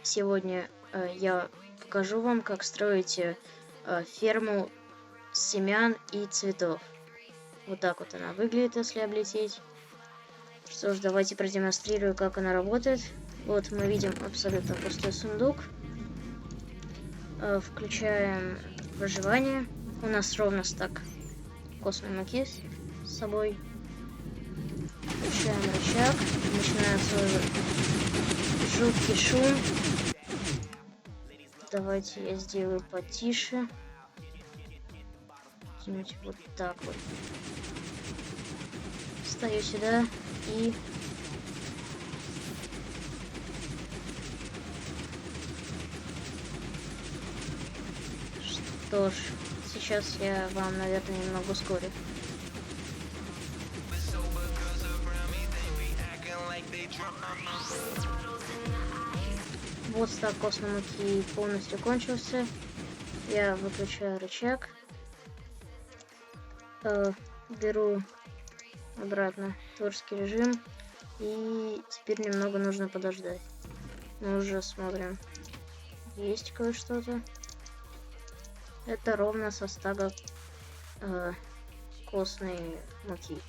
Сегодня я покажу вам, как строить ферму семян и цветов. Вот так вот она выглядит, если облететь. Что ж, давайте продемонстрирую, как она работает. Вот мы видим абсолютно пустой сундук. Включаем выживание. У нас ровно стак костной муки с собой. Включаем рычаг. Начинается жуткий шум. Давайте я сделаю потише. Вот так вот. Встаю сюда и... Что ж, сейчас я вам, наверное, немного ускорю. Вот стак костной муки полностью кончился. Я выключаю рычаг. Беру обратно творческий режим. И теперь немного нужно подождать. Мы уже смотрим. Есть кое-что-то. Это ровно со стага костной муки.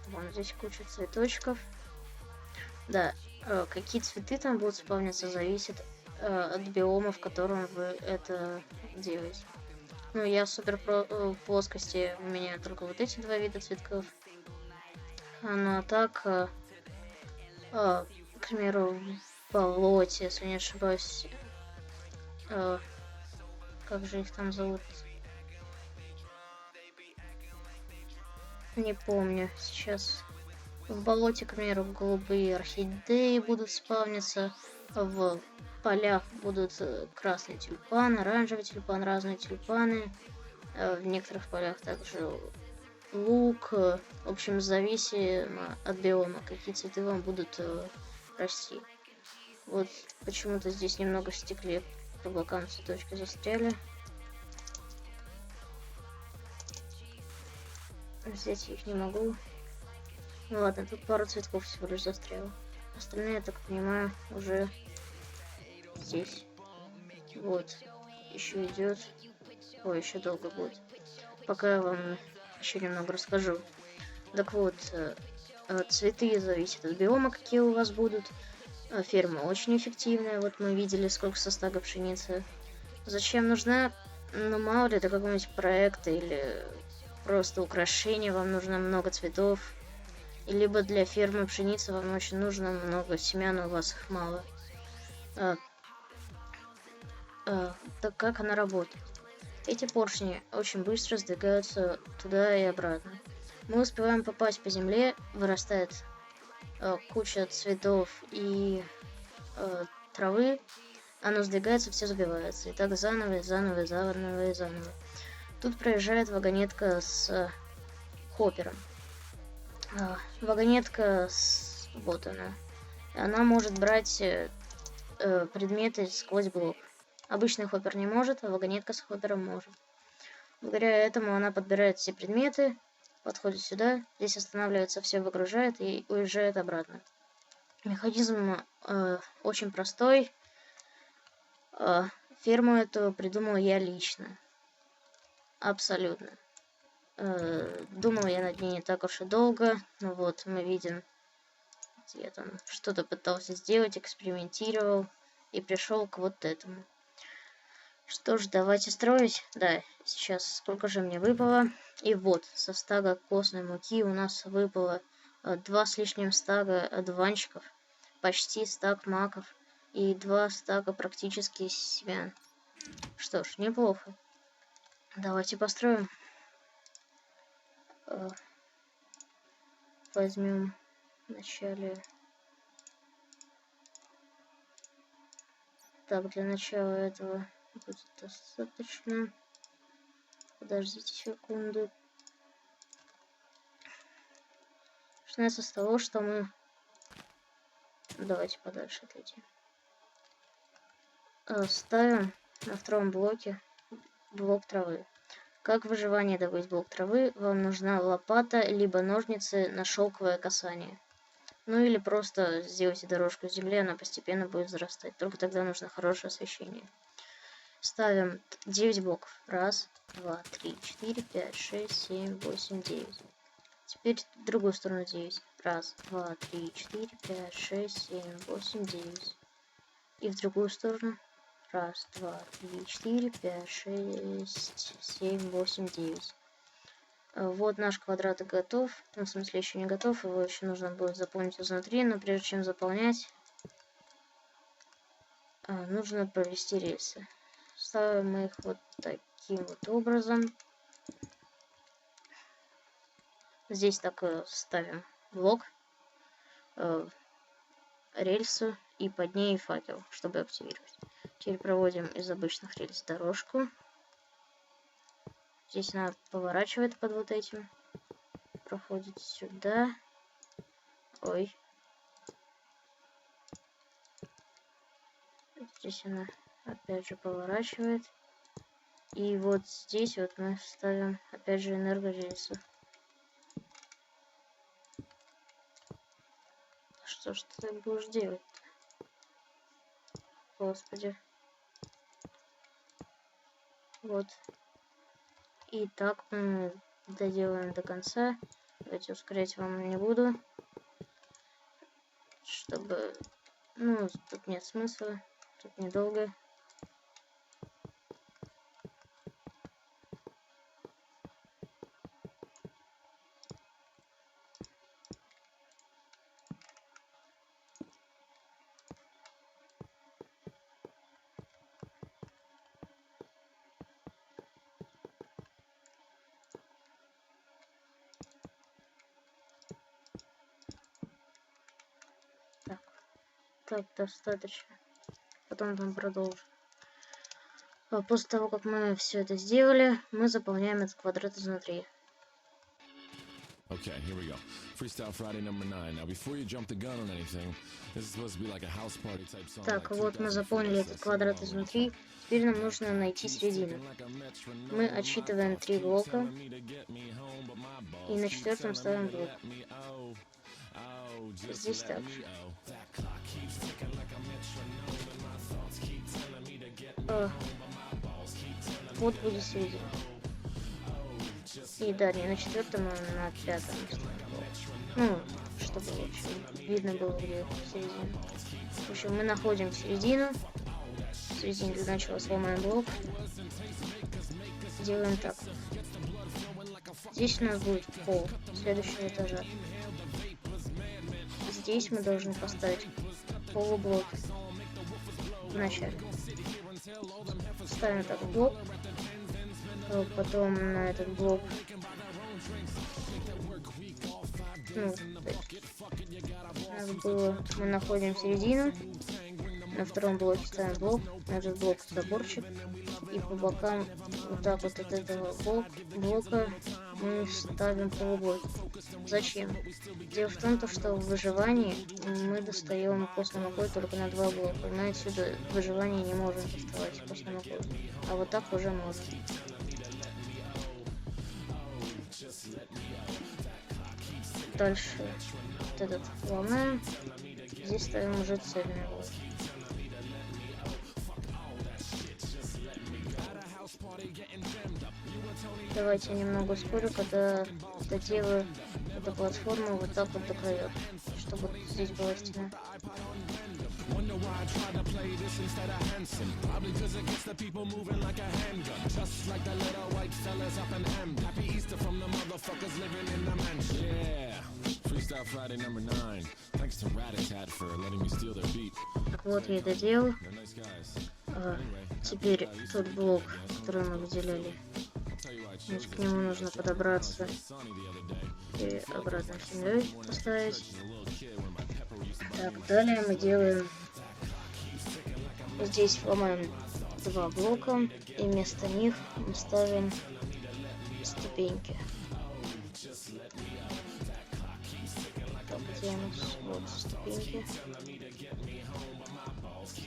Вон здесь куча цветочков. Да, какие цветы там будут спавниться, зависит от биома, в котором вы это делаете. Ну, я в супер плоскости, у меня только вот эти два вида цветков. Ну, а так, к примеру, в болоте, если не ошибаюсь, как же их там зовут? Не помню сейчас. В болоте, к примеру, голубые орхидеи будут спавниться. В полях будут красные тюльпаны, оранжевые тюльпаны, разные тюльпаны. В некоторых полях также лук. В общем, зависимо от биома, какие цветы вам будут расти. Вот почему-то здесь немного в стекле по бокам цветочки застряли. Взять их не могу. Ну ладно, тут пару цветков всего лишь застряло. Остальные, я так понимаю, уже здесь. Вот. Еще идет. Ой, еще долго будет. Пока я вам еще немного расскажу. Так вот, цветы зависят от биома, какие у вас будут. Ферма очень эффективная. Вот мы видели, сколько со стага пшеницы. Зачем нужна? Ну, мало ли, это какой-нибудь проект или просто украшение. Вам нужно много цветов. Либо для фермы пшеницы вам очень нужно много семян, у вас их мало. Так как она работает? Эти поршни очень быстро сдвигаются туда и обратно. Мы успеваем попасть по земле, вырастает куча цветов и травы. Оно сдвигается, все забивается. И так заново, заново, заново, заново. Тут проезжает вагонетка с хоппером. Вагонетка, вот она. Она может брать предметы сквозь блок. Обычный хоппер не может, а вагонетка с хоппером может. Благодаря этому она подбирает все предметы, подходит сюда, здесь останавливается, все выгружает и уезжает обратно. Механизм очень простой. Ферму эту придумал я лично. Абсолютно. Думал я над ней не так уж и долго. Ну вот, мы видим, я там что-то пытался сделать, экспериментировал и пришел к вот этому. Что ж, давайте строить. Да, сейчас сколько же мне выпало. И вот, со стага костной муки у нас выпало 2 с лишним стага одуванчиков, почти стак маков и 2 стага практически семян. Что ж, неплохо. Давайте построим. Возьмем вначале... Так, для начала этого будет достаточно. Подождите секунду. Начинается с того, что мы... Давайте подальше отойдем. Ставим на втором блоке блок травы. Как в выживании добыть блок травы, вам нужна лопата, либо ножницы на шелковое касание. Ну или просто сделайте дорожку земли, она постепенно будет зарастать. Только тогда нужно хорошее освещение. Ставим 9 блоков. 1, 2, 3, 4, 5, 6, 7, 8, 9. Теперь в другую сторону 9. 1, 2, 3, 4, 5, 6, 7, 8, 9. И в другую сторону. 1, 2, 3, 4, 5, 6, 7, 8, 9. Вот наш квадрат готов. Ну, в смысле, еще не готов. Его еще нужно будет заполнить изнутри. Но прежде чем заполнять, нужно провести рельсы. Ставим их вот таким вот образом. Здесь так ставим блок, рельсу и под ней факел, чтобы активировать. Теперь проводим из обычных рельс дорожку. Здесь она поворачивает под вот этим. Проходит сюда. Ой. Здесь она опять же поворачивает. И вот здесь вот мы ставим опять же энергорельсу. Что ж ты будешь делать-то? Господи. Вот. И так мы доделаем до конца. Давайте ускорять вам не буду. Чтобы... Ну, тут нет смысла. Тут недолго. Так, достаточно. Потом там продолжим. После того, как мы все это сделали, мы заполняем этот квадрат изнутри. Okay, here we go. Freestyle Friday number 9. Now, before you jump the gun on anything, this is supposed to be like a house party type song. Так, вот мы заполнили этот квадрат изнутри. Теперь нам нужно найти середину. Мы отсчитываем 3 блока. И на 4-м ставим блок. Здесь также. Вот будет середина. И далее на 4-м, а на 5-м ставим блок. Ну, чтобы вообще видно было, где середина. В общем, мы находим середину. В середине для начала сломаем блок. Делаем так. Здесь у нас будет пол следующего этажа. Здесь мы должны поставить полублок в начале. Ставим так блок. Потом на этот блок. Ну, у нас было, мы находим середину. На втором блоке ставим блок. На этот блок заборчик. И по бокам вот так вот от этого блока мы ставим полублок. Зачем? Дело в том, что в выживании мы достаем костный макой только на 2 блока. Мы отсюда в выживании не можем доставать костный макой. А вот так уже можем. Дальше вот этот ломаем. Здесь ставим уже цельный блок. Давайте немного ускорю, когда доделаю эту платформу вот так вот до краев, чтобы здесь была стена. Так вот, я доделал. Теперь тот блок, который мы выделяли, значит, к нему нужно подобраться и обратно землей поставить. Так, далее мы делаем, здесь ломаем 2 блока и вместо них мы ставим ступеньки. Так, где у нас? Вот ступеньки.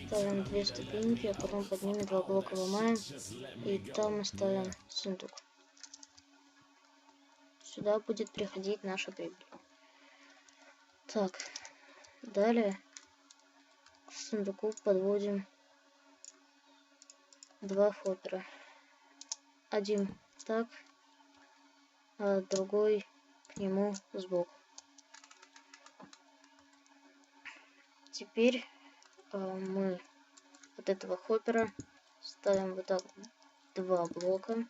Ставим 2 ступеньки, а потом под ними 2 блока ломаем. И там мы ставим сундук. Сюда будет приходить наша прибыль. Так, Далее к сундуку подводим два хоппера. Один так, а другой к нему сбоку. Теперь мы от этого хоппера ставим вот так два блока.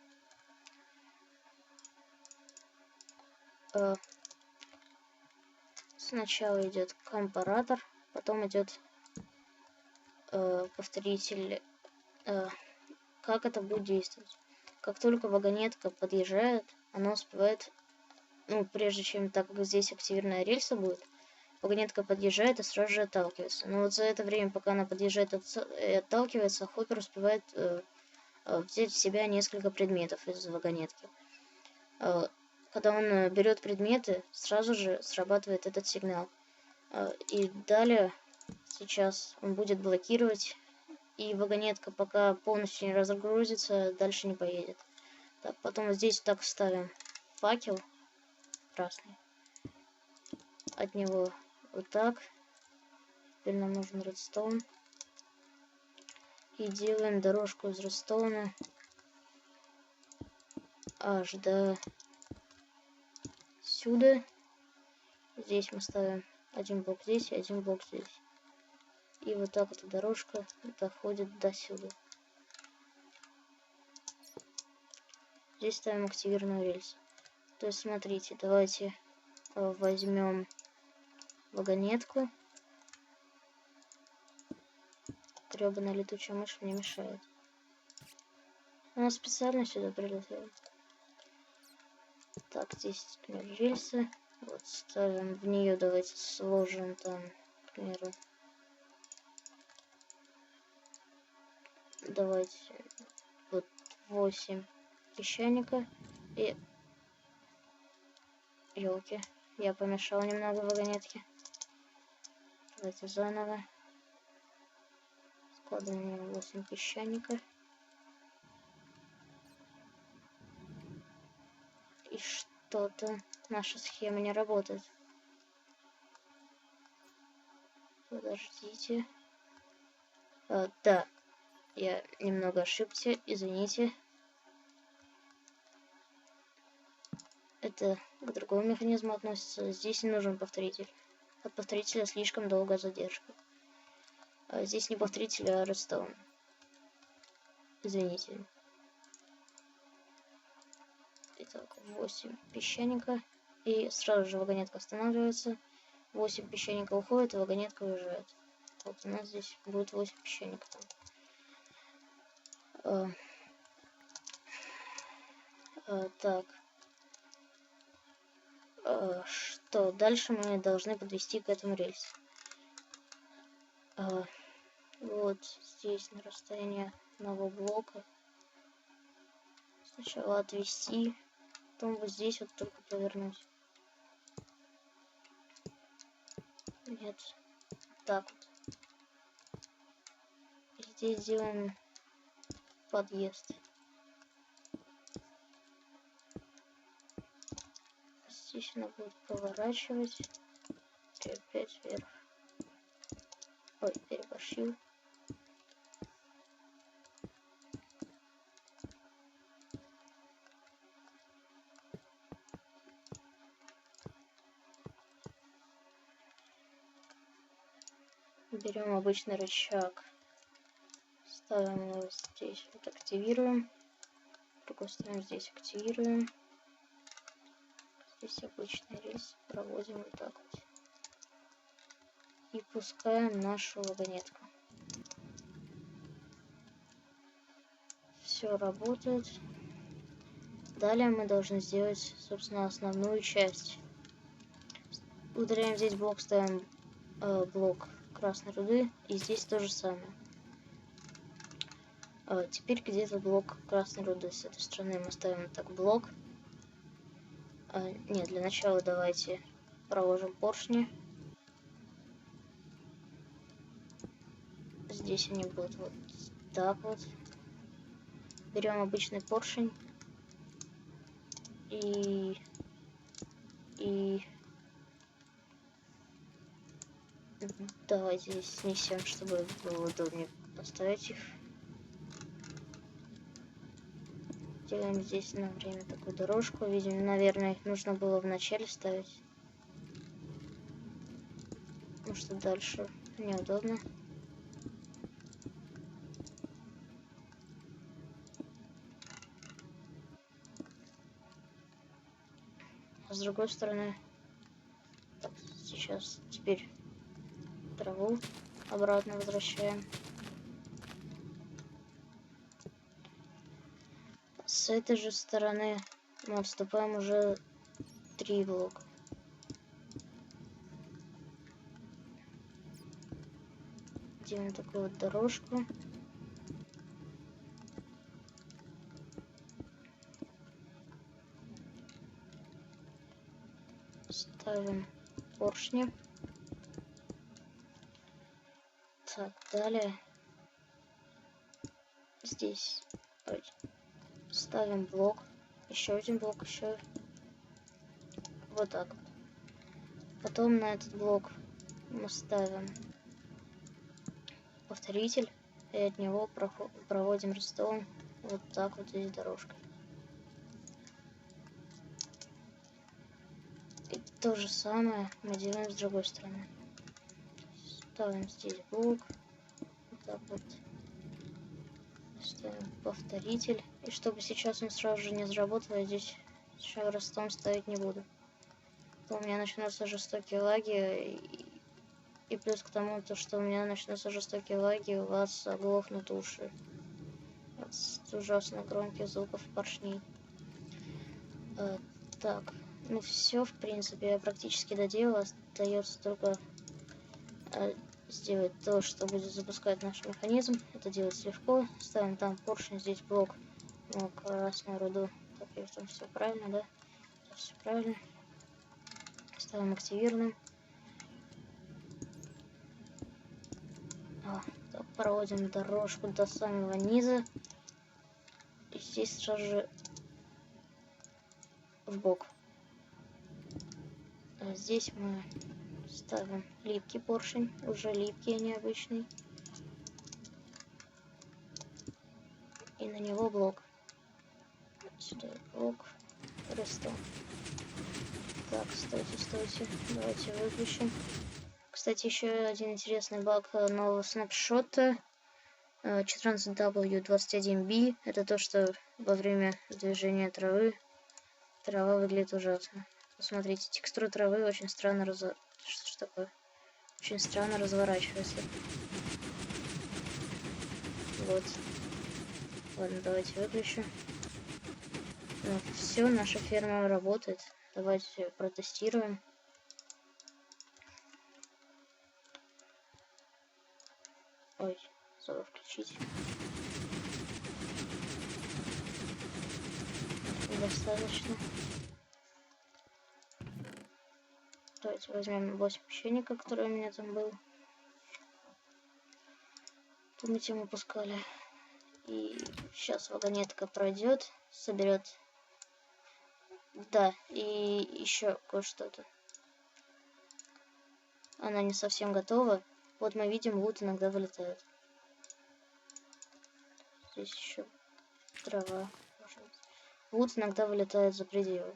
Сначала идет компаратор, потом идет повторитель. Как это будет действовать? Как только вагонетка подъезжает, она успевает, ну, прежде чем, так как здесь активированная рельса будет, вагонетка подъезжает и сразу же отталкивается. Но вот за это время, пока она подъезжает и отталкивается, хоппер успевает взять в себя несколько предметов из вагонетки. Когда он берет предметы, сразу же срабатывает этот сигнал. И далее, сейчас он будет блокировать, и вагонетка, пока полностью не разгрузится, дальше не поедет. Так, потом вот здесь так вставим факел красный. От него вот так. Теперь нам нужен редстоун. И делаем дорожку из редстоуна аж до сюда. Здесь мы ставим один блок здесь и один блок здесь. И вот так эта дорожка доходит до сюда. Здесь ставим активированную рельсу. То есть, смотрите, давайте возьмем вагонетку. Гребаная летучая мышь мне мешает. Она специально сюда прилетела. Так, здесь, например, рельсы. Вот ставим в нее, давайте сложим там, к примеру, давайте вот 8 песчаника. И елки, я помешал немного вагонетки. Давайте заново. Складываем 8 песчаника. И что-то наша схема не работает. Подождите. Да, я немного ошибся, извините. Это к другому механизму относится. Здесь не нужен повторитель. От повторителя слишком долгая задержка. Здесь не повторитель, а редстоун. Извините. Итак, 8 песчаника. И сразу же вагонетка останавливается. 8 песчаника уходит, и вагонетка уезжает. Вот у нас здесь будет 8 песчаников. Так. Что дальше мы должны подвести к этому рельсу. Вот здесь на расстоянии одного блока. Сначала отвести, потом вот здесь вот только повернуть. Нет, так вот. И здесь делаем подъезд. Здесь она будет поворачивать. И опять вверх. Ой, переборщил. Берем обычный рычаг, ставим его здесь, вот активируем, другой ставим здесь, активируем, здесь обычный рельс, проводим вот так вот и пускаем нашу вагонетку. Все работает. Далее мы должны сделать, собственно, основную часть. Удаляем здесь блок, ставим блок красной руды, и здесь то же самое. Теперь где-то блок красной руды. С этой стороны мы ставим так блок. Нет, для начала давайте проложим поршни. Здесь они будут вот так вот. Берем обычный поршень и Давайте здесь снесем, чтобы было удобнее поставить их. Делаем здесь на время такую дорожку. Видимо, наверное, их нужно было в начале ставить. Потому что дальше неудобно. А с другой стороны, так, сейчас теперь траву обратно возвращаем. С этой же стороны мы отступаем уже 3 блока. Делаем такую вот дорожку. Ставим поршни. Так, далее здесь ставим блок. Еще один блок, еще вот так. Потом на этот блок мы ставим повторитель. И от него проводим редстоун вот так вот здесь дорожка. И то же самое мы делаем с другой стороны. Ставим здесь блок. Вот так вот. Ставим повторитель. И чтобы сейчас он сразу же не заработал, я здесь еще редстоун ставить не буду. То у меня начнутся жестокие лаги. И плюс к тому, то, что у меня начнутся жестокие лаги, у вас оглохнут уши от ужасно громких звуков поршней. Так, ну все, в принципе, я практически доделал. Остается только сделать то, что будет запускать наш механизм. Это делать легко. Ставим там поршень, здесь блок, ну, красную руду. Так, и там все правильно, да? Все правильно. Ставим активированным. Так, проводим дорожку до самого низа. И здесь сразу же в бок. А здесь мы ставим липкий поршень, уже липкий, а не обычный. И на него блок. Сюда блок. Редстоун. Так, стойте. Давайте выключим. Кстати, еще один интересный баг нового снапшота. 14W21B. Это то, что во время движения трава выглядит ужасно. Посмотрите, текстура травы очень странно Что такое? Очень странно разворачивается. Вот. Ладно, давайте выключу. Вот, все, наша ферма работает. Давайте протестируем. Ой, забыл включить. Достаточно. Давайте возьмем 8 печенька, который у меня там был. То мы тему пускали. И сейчас вагонетка пройдет, соберет. Да, и еще кое-что-то. Она не совсем готова. Вот мы видим, лут иногда вылетает. Здесь еще трава. Лут иногда вылетает за пределы.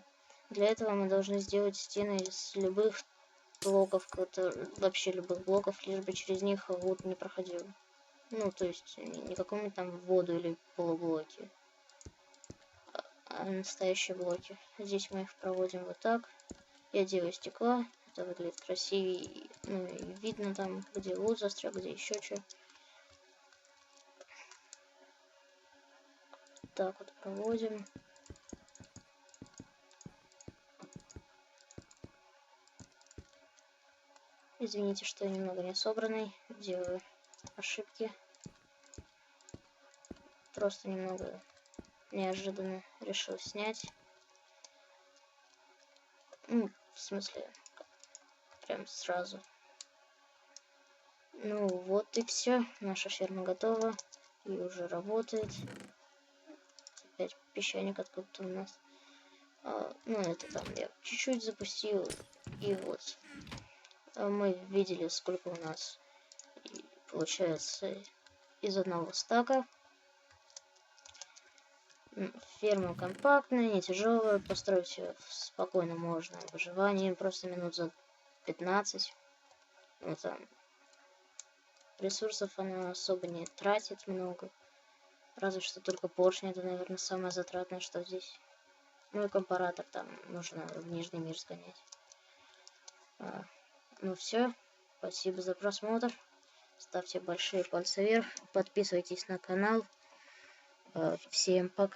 Для этого мы должны сделать стены из любых блоков, вообще любых блоков, лишь бы через них лут не проходил. Ну, то есть не какому-нибудь там воду или полублоки, а настоящие блоки. Здесь мы их проводим вот так. Я делаю стекла. Это выглядит красивее. Ну, и видно там, где лут застрял, где еще что. Так вот проводим. Извините, что я немного не собранный. Делаю ошибки. Просто немного неожиданно решил снять. Ну, в смысле, прям сразу. Ну вот и все. Наша ферма готова. И уже работает. Опять песчаник откуда-то у нас. Ну, это там я чуть-чуть запустил. И вот. Мы видели, сколько у нас получается из одного стака. Ферма компактная, не тяжелая, построить ее спокойно можно. Выживание просто минут за 15. Ну, там ресурсов она особо не тратит много. Разве что только поршни, это, наверное, самое затратное, что здесь. Ну и компаратор, там нужно в Нижний мир сгонять. Ну все, спасибо за просмотр. Ставьте большие пальцы вверх, подписывайтесь на канал. Всем пока.